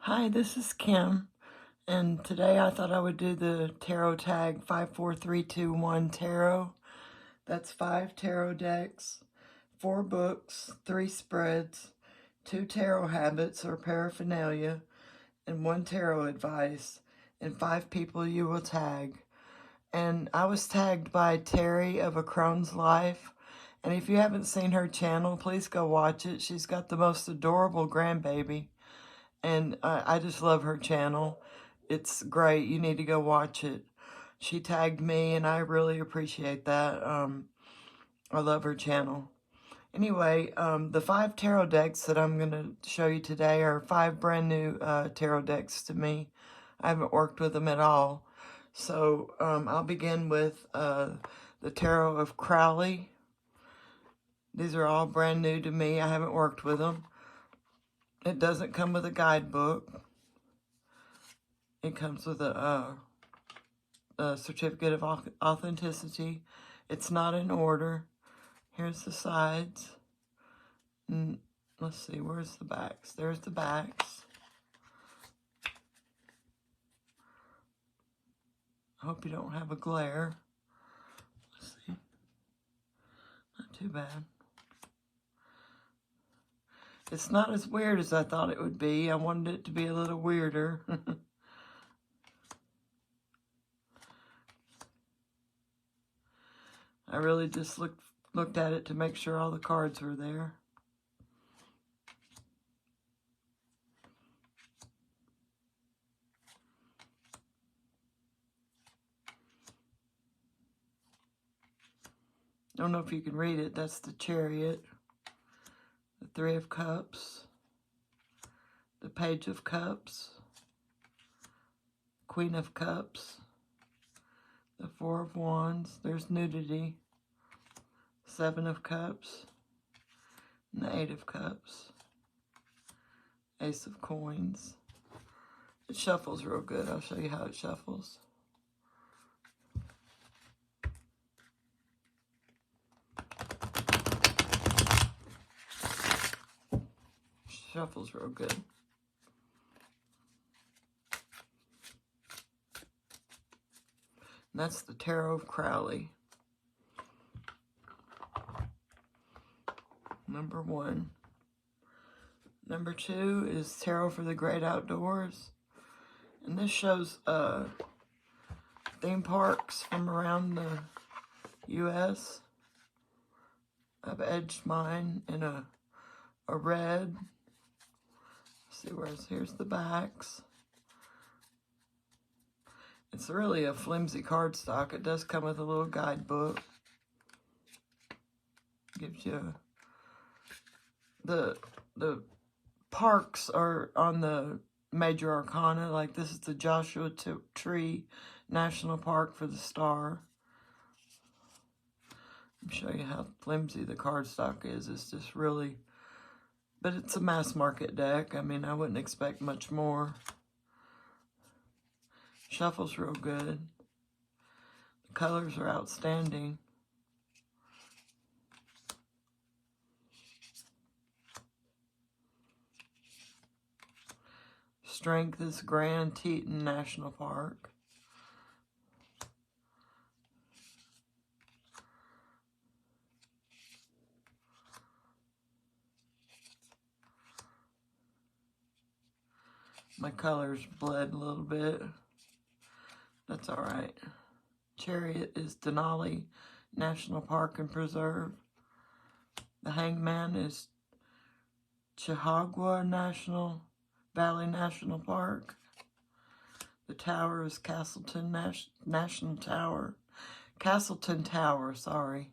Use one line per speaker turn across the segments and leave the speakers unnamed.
Hi, this is Kim, and today I thought I would do the tarot tag 54321 tarot. That's 5 tarot decks, 4 books, 3 spreads, 2 tarot habits or paraphernalia, and 1 tarot advice, and 5 people you will tag. And I was tagged by Terry of A Crone's Life, and if you haven't seen her channel, please go watch it. She's got the most adorable grandbaby. And I just love her channel. It's great. You need to go watch it. She tagged me, and I really appreciate that. I love her channel. Anyway, the 5 tarot decks that I'm going to show you today are 5 brand new tarot decks to me. I haven't worked with them at all. So I'll begin with the Tarot of Crowley. These are all brand new to me. I haven't worked with them. It doesn't come with a guidebook. It comes with a certificate of authenticity. It's not in order. Here's the sides. And let's see, where's the backs? There's the backs. I hope you don't have a glare. Let's see. Not too bad. It's not as weird as I thought it would be. I wanted it to be a little weirder. I really just looked at it to make sure all the cards were there. Don't know if you can read it. That's the Chariot, the Three of Cups, the Page of Cups, Queen of Cups, the Four of Wands, there's nudity, Seven of Cups, and the Eight of Cups, Ace of Coins. It shuffles real good. I'll show you how it shuffles. Shuffles real good. And that's the Tarot of Crowley. Number 1. Number 2 is Tarot for the Great Outdoors. And this shows theme parks from around the U.S. I've edged mine in a red. Let's see, here's the backs. It's really a flimsy cardstock. It does come with a little guidebook. Gives you the parks are on the major arcana. Like this is the Joshua Tree National Park for the star. I'll show you how flimsy the cardstock is. It's just really, but it's a mass market deck. I mean, I wouldn't expect much more. Shuffles real good. The colors are outstanding. Strength is Grand Teton National Park. My colors bled a little bit. That's all right. Chariot is Denali National Park and Preserve. The Hangman is Chihuahua Valley National Park. The Tower is Castleton National Tower. Castleton Tower, sorry.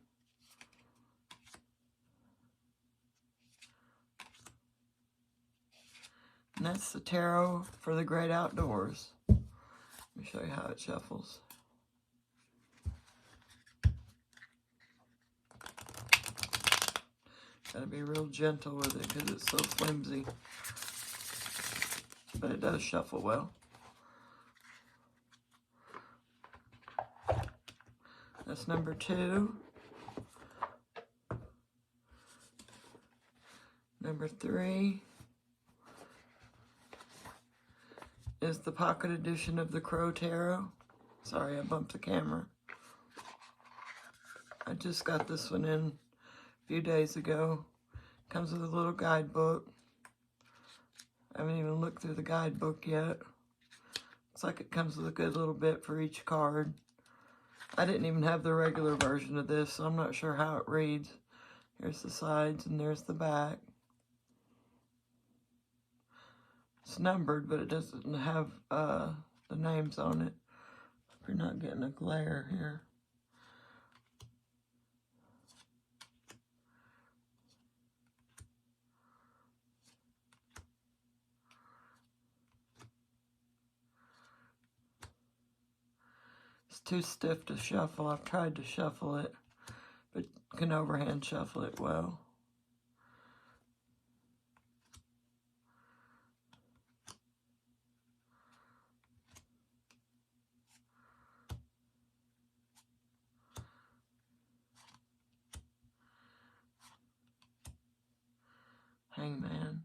And that's the Tarot for the Great Outdoors. Let me show you how it shuffles. Gotta be real gentle with it because it's so flimsy. But it does shuffle well. That's number 2. Number 3. is the pocket edition of the Crow Tarot. Sorry, I bumped the camera. I just got this one in a few days ago. Comes with a little guidebook. I haven't even looked through the guidebook yet. Looks like it comes with a good little bit for each card. I didn't even have the regular version of this, so I'm not sure how it reads. Here's the sides and there's the back. It's numbered, but it doesn't have the names on it. If you're not getting a glare here. It's too stiff to shuffle. I've tried to shuffle it, but can overhand shuffle it well. Hangman,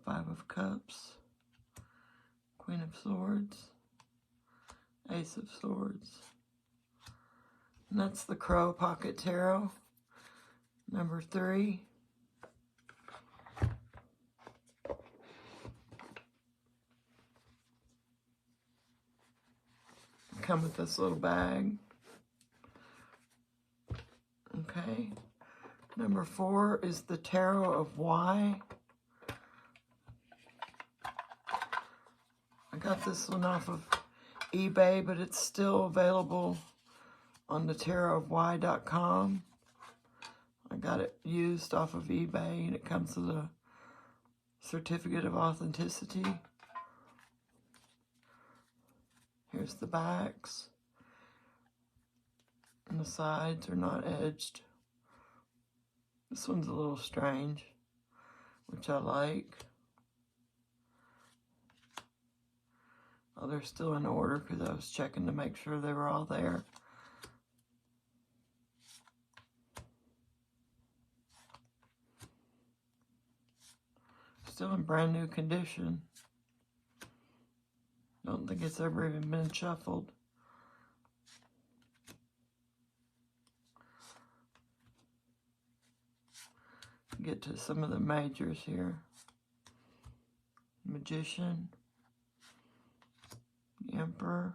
Five of Cups, Queen of Swords, Ace of Swords. And that's the Crow Pocket Tarot, number 3. Come with this little bag. Okay. Number 4 is the Tarot of Why. I got this one off of eBay, but it's still available on the tarotofwhy.com. I got it used off of eBay, and it comes with a certificate of authenticity. Here's the backs. And the sides are not edged. This one's a little strange, which I like. Oh, they're still in order because I was checking to make sure they were all there. Still in brand new condition. Don't think it's ever even been shuffled. Get to some of the majors here. Magician, the Emperor.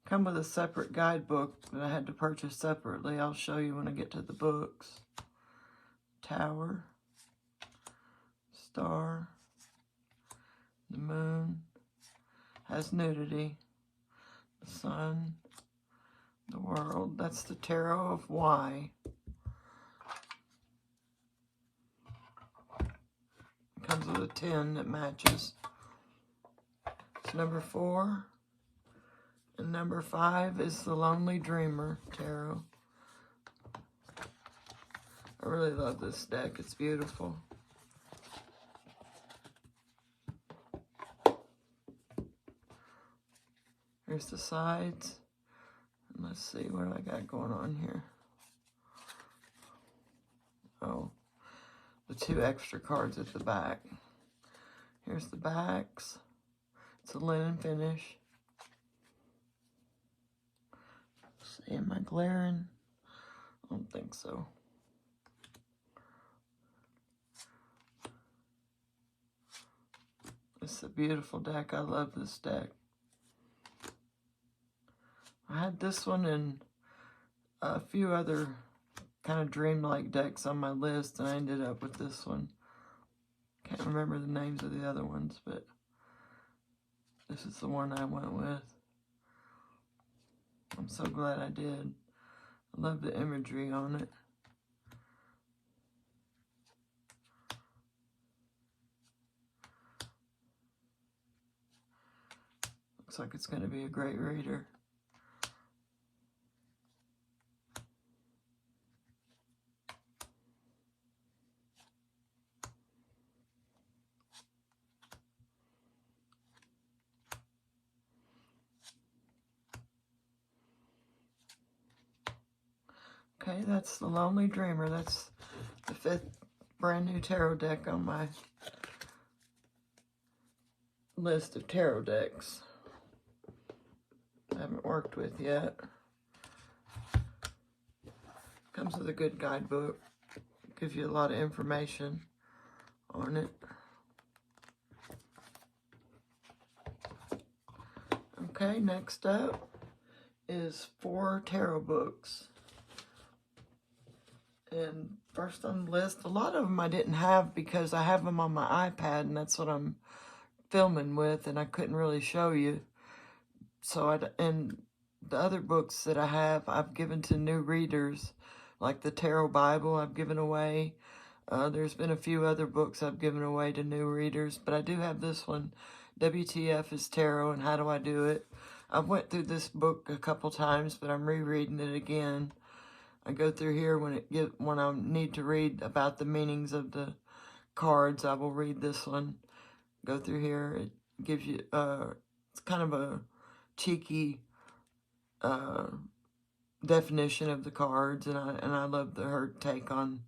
Come with a separate guidebook that I had to purchase separately. I'll show you when I get to the books. Tower, Star, the Moon, has nudity, the Sun, the World. That's the Tarot of Why. Comes with a 10 that matches. It's number 4. And number 5 is the Lonely Dreamer Tarot. I really love this deck. It's beautiful. Here's the sides. And let's see what I got going on here. Oh, the 2 extra cards at the back. Here's the backs. It's a linen finish. Let's see, am I glaring? I don't think so. It's a beautiful deck. I love this deck. I had this one and a few other kind of dreamlike decks on my list, and I ended up with this one. Can't remember the names of the other ones, but this is the one I went with. I'm so glad I did. I love the imagery on it. Looks like it's going to be a great reader. Okay, that's the Lonely Dreamer. That's the 5th brand new tarot deck on my list of tarot decks I haven't worked with yet. Comes with a good guidebook. Gives you a lot of information on it. Okay, next up is 4 tarot books. And first on the list, a lot of them I didn't have because I have them on my iPad and that's what I'm filming with, and I couldn't really show you. So and the other books that I have, I've given to new readers, like the Tarot Bible I've given away. There's been a few other books I've given away to new readers, but I do have this one, WTF is Tarot and How Do I Do It. I've went through this book a couple times, but I'm rereading it again. I go through here when I need to read about the meanings of the cards. I will read this one. Go through here. It gives you it's kind of a cheeky definition of the cards, and I love her take on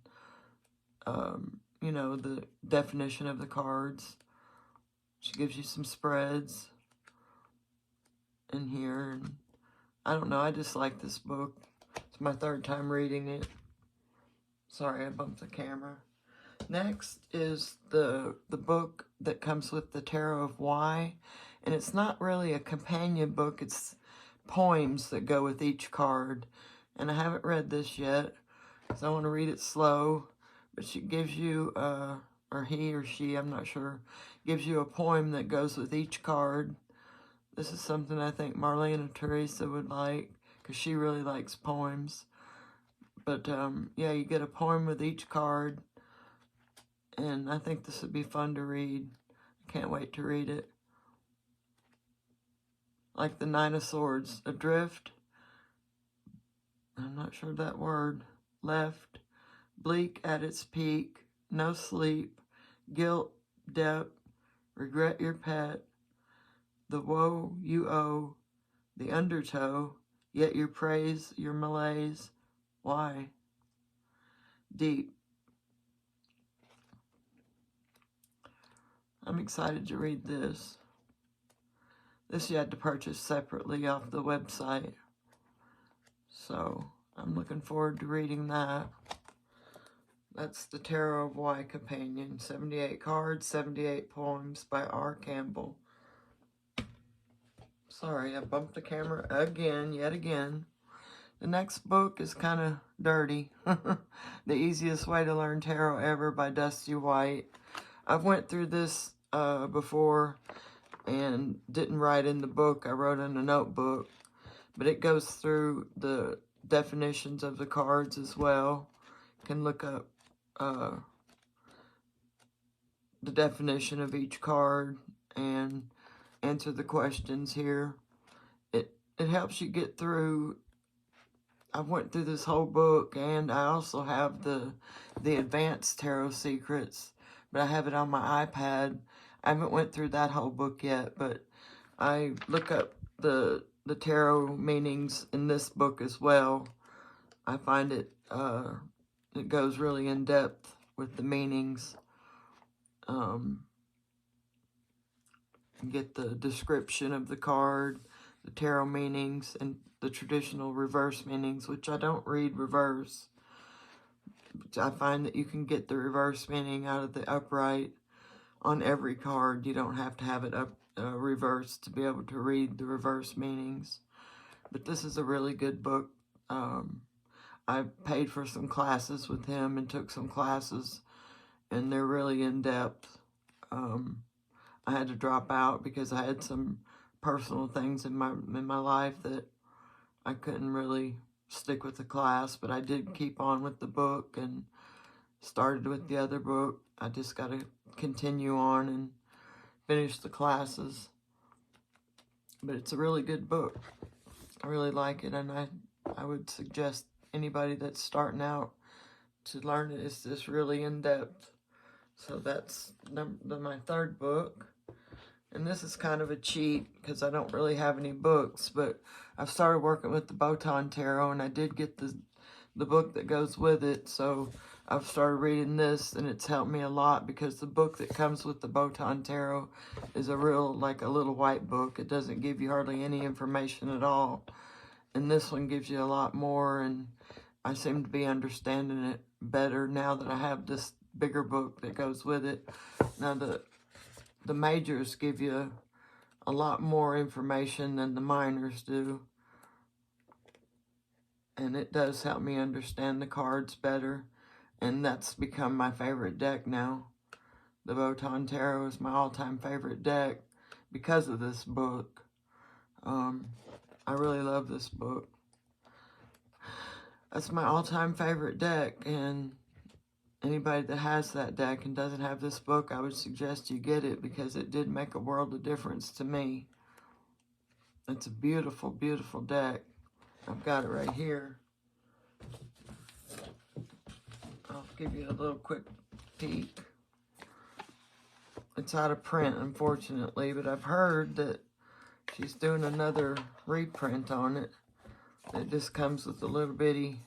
you know, the definition of the cards. She gives you some spreads in here, and I don't know, I just like this book. It's my 3rd time reading it. Sorry, I bumped the camera. Next is the book that comes with the Tarot of Why, and it's not really a companion book, it's poems that go with each card, and I haven't read this yet, so I want to read it slow, but she gives you, or he or she, I'm not sure, gives you a poem that goes with each card. This is something I think Marlene or Teresa would like, because she really likes poems. But, yeah, you get a poem with each card, and I think this would be fun to read. I can't wait to read it. Like the 9 of Swords, adrift, I'm not sure that word, left, bleak at its peak, no sleep, guilt, depth, regret your pet, the woe you owe, the undertow, yet your praise, your malaise, why? Deep. I'm excited to read this. This you had to purchase separately off the website. So, I'm looking forward to reading that. That's the Tarot of Why Companion. 78 cards, 78 poems by R. Campbell. Sorry, I bumped the camera again, yet again. The next book is kind of dirty. The Easiest Way to Learn Tarot Ever by Dusty White. I've went through this before and didn't write in the book. I wrote in a notebook. But it goes through the definitions of the cards as well. You can look up the definition of each card and answer the questions here. It helps you get through. I went through this whole book, and I also have the Advanced Tarot Secrets, but I have it on my iPad. I haven't went through that whole book yet, but I look up the tarot meanings in this book as well. I find it goes really in depth with the meanings. Get the description of the card, the tarot meanings, and the traditional reverse meanings, which I don't read reverse. I find that you can get the reverse meaning out of the upright on every card. You don't have to have it reversed to be able to read the reverse meanings. But this is a really good book. I paid for some classes with him and took some classes, and they're really in-depth. I had to drop out because I had some personal things in my life that I couldn't really stick with the class, but I did keep on with the book and started with the other book. I just got to continue on and finish the classes. But it's a really good book. I really like it, and I would suggest anybody that's starting out to learn it. It's just really in-depth. So that's my 3rd book. And this is kind of a cheat because I don't really have any books, but I've started working with the Botan Tarot, and I did get the book that goes with it. So I've started reading this, and it's helped me a lot because the book that comes with the Botan Tarot is a real, like a little white book. It doesn't give you hardly any information at all. And this one gives you a lot more, and I seem to be understanding it better now that I have this bigger book that goes with it. Now, the majors give you a lot more information than the minors do. And it does help me understand the cards better. And that's become my favorite deck now. The Botan Tarot is my all-time favorite deck because of this book. I really love this book. That's my all-time favorite deck, and anybody that has that deck and doesn't have this book, I would suggest you get it because it did make a world of difference to me. It's a beautiful, beautiful deck. I've got it right here. I'll give you a little quick peek. It's out of print, unfortunately, but I've heard that she's doing another reprint on it. It just comes with a little bitty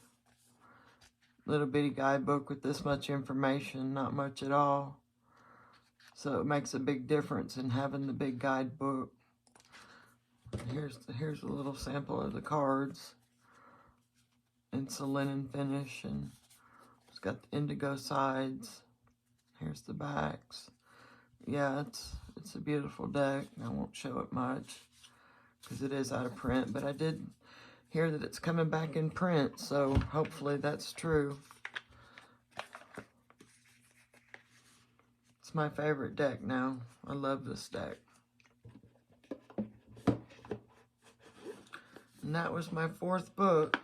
guidebook with this much information, not much at all. So it makes a big difference in having the big guidebook. Here's a little sample of the cards. It's a linen finish, and it's got the indigo sides. Here's the backs. Yeah, it's a beautiful deck. I won't show it much because it is out of print, but I did hear that it's coming back in print, so hopefully that's true. It's my favorite deck now. I love this deck. And that was my 4th book.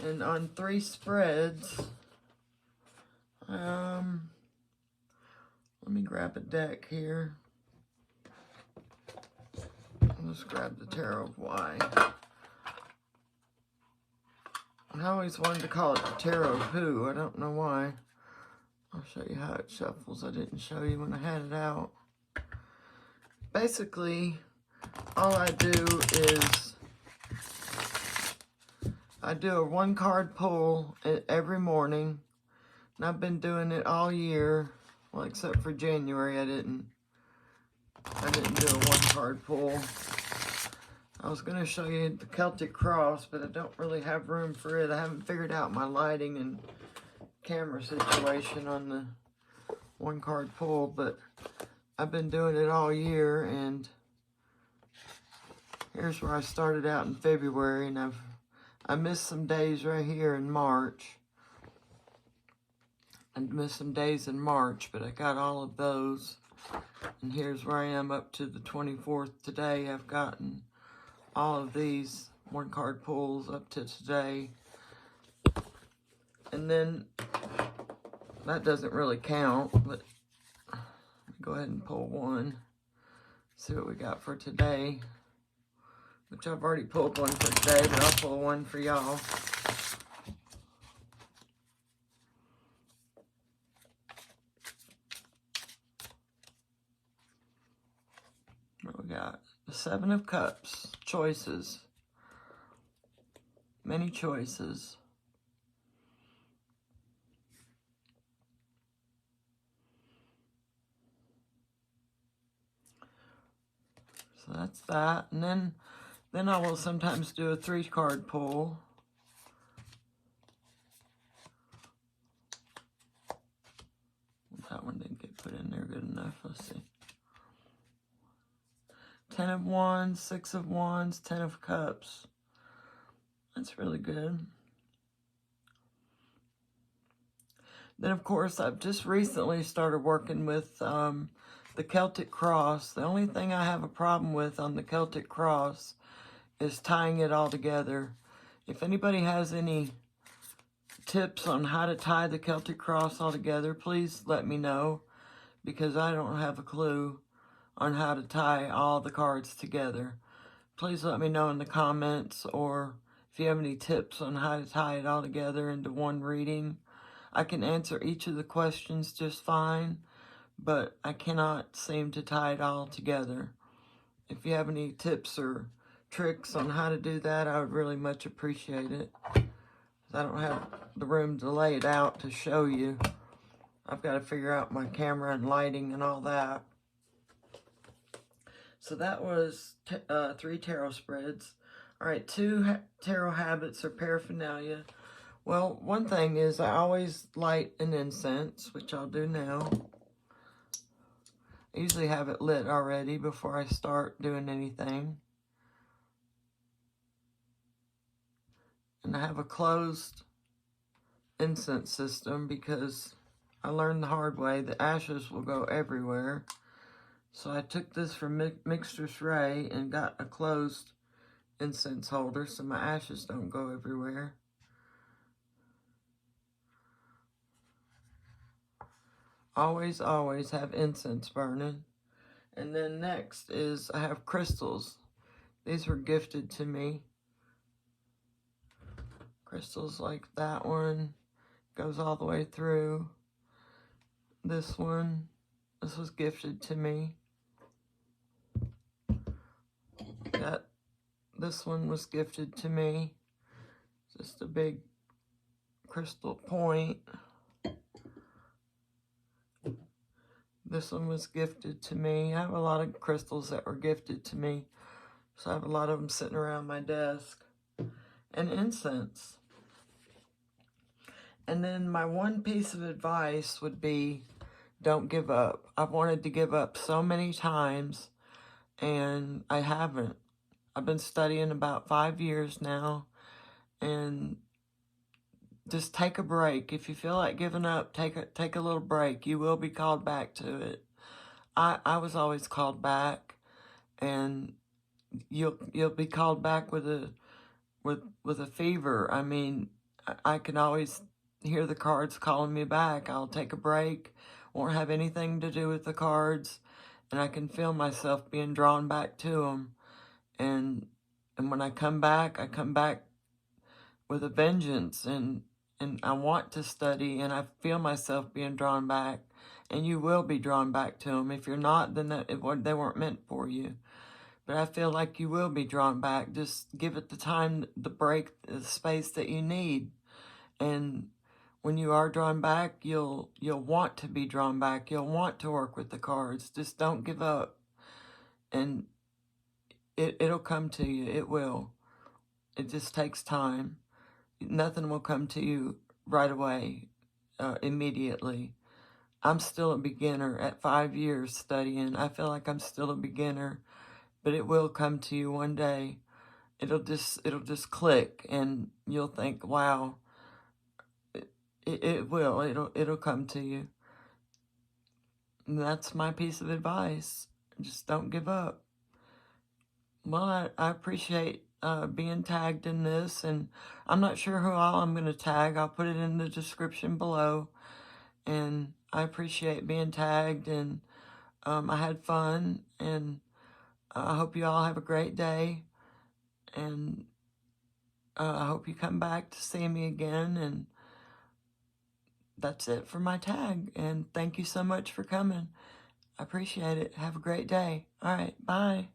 And on 3 spreads, let me grab a deck here. I'll just grab the Tarot of Why. I always wanted to call it the Tarot of Who. I don't know why. I'll show you how it shuffles. I didn't show you when I had it out. Basically, all I do is I do a 1-card pull every morning. And I've been doing it all year. Well, except for January, I didn't do a 1-card pull. I was going to show you the Celtic Cross, but I don't really have room for it. I haven't figured out my lighting and camera situation on the 1-card pull, but I've been doing it all year, and here's where I started out in February, and I missed some days right here in March. I missed some days in March, but I got all of those. And here's where I am up to the 24th today. I've gotten all of these 1-card pulls up to today. And then, that doesn't really count, but go ahead and pull one. See what we got for today. Which I've already pulled one for today, but I'll pull one for y'all. What we got? The 7 of Cups. Choices. Many choices. So that's that. And then I will sometimes do a 3-card pull. That one didn't get put in there good enough. Let's see. 10 of Wands, 6 of Wands, 10 of Cups. That's really good. Then, of course, I've just recently started working with the Celtic Cross. The only thing I have a problem with on the Celtic Cross is tying it all together. If anybody has any tips on how to tie the Celtic Cross all together, please let me know, because I don't have a clue on how to tie all the cards together. Please let me know in the comments, or if you have any tips on how to tie it all together into one reading. I can answer each of the questions just fine, but I cannot seem to tie it all together. If you have any tips or tricks on how to do that, I would really much appreciate it. I don't have the room to lay it out to show you. I've got to figure out my camera and lighting and all that. So that was 3 tarot spreads. All right, 2 tarot habits or paraphernalia. Well, one thing is I always light an incense, which I'll do now. I usually have it lit already before I start doing anything. And I have a closed incense system because I learned the hard way the ashes will go everywhere. So I took this from Mistress Ray and got a closed incense holder so my ashes don't go everywhere. Always, always have incense burning. And then next is I have crystals. These were gifted to me. Crystals like that one. Goes all the way through. This one. This was gifted to me. This one was gifted to me. Just a big crystal point. This one was gifted to me. I have a lot of crystals that were gifted to me. So I have a lot of them sitting around my desk. And incense. And then my one piece of advice would be, don't give up. I've wanted to give up so many times, and I haven't. I've been studying about 5 years now, and just take a break. If you feel like giving up, take a little break. You will be called back to it. I was always called back, and you'll be called back with a fever. I mean, I can always hear the cards calling me back. I'll take a break, won't have anything to do with the cards, and I can feel myself being drawn back to them. And when I come back with a vengeance, and I want to study, and I feel myself being drawn back, and you will be drawn back to them. If you're not, then they weren't meant for you. But I feel like you will be drawn back. Just give it the time, the break, the space that you need. And when you are drawn back, you'll want to be drawn back. You'll want to work with the cards. Just don't give up. And it'll come to you. It will. It just takes time. Nothing will come to you right away, immediately. I'm still a beginner at 5 years studying. I feel like I'm still a beginner, but it will come to you one day. It'll just click, and you'll think, wow, it will. It'll come to you. And that's my piece of advice. Just don't give up. Well, I appreciate being tagged in this, and I'm not sure who all I'm going to tag. I'll put it in the description below. And I appreciate being tagged, and I had fun, and I hope you all have a great day, and I hope you come back to see me again, and that's it for my tag, and thank you so much for coming. I appreciate it. Have a great day. All right, bye.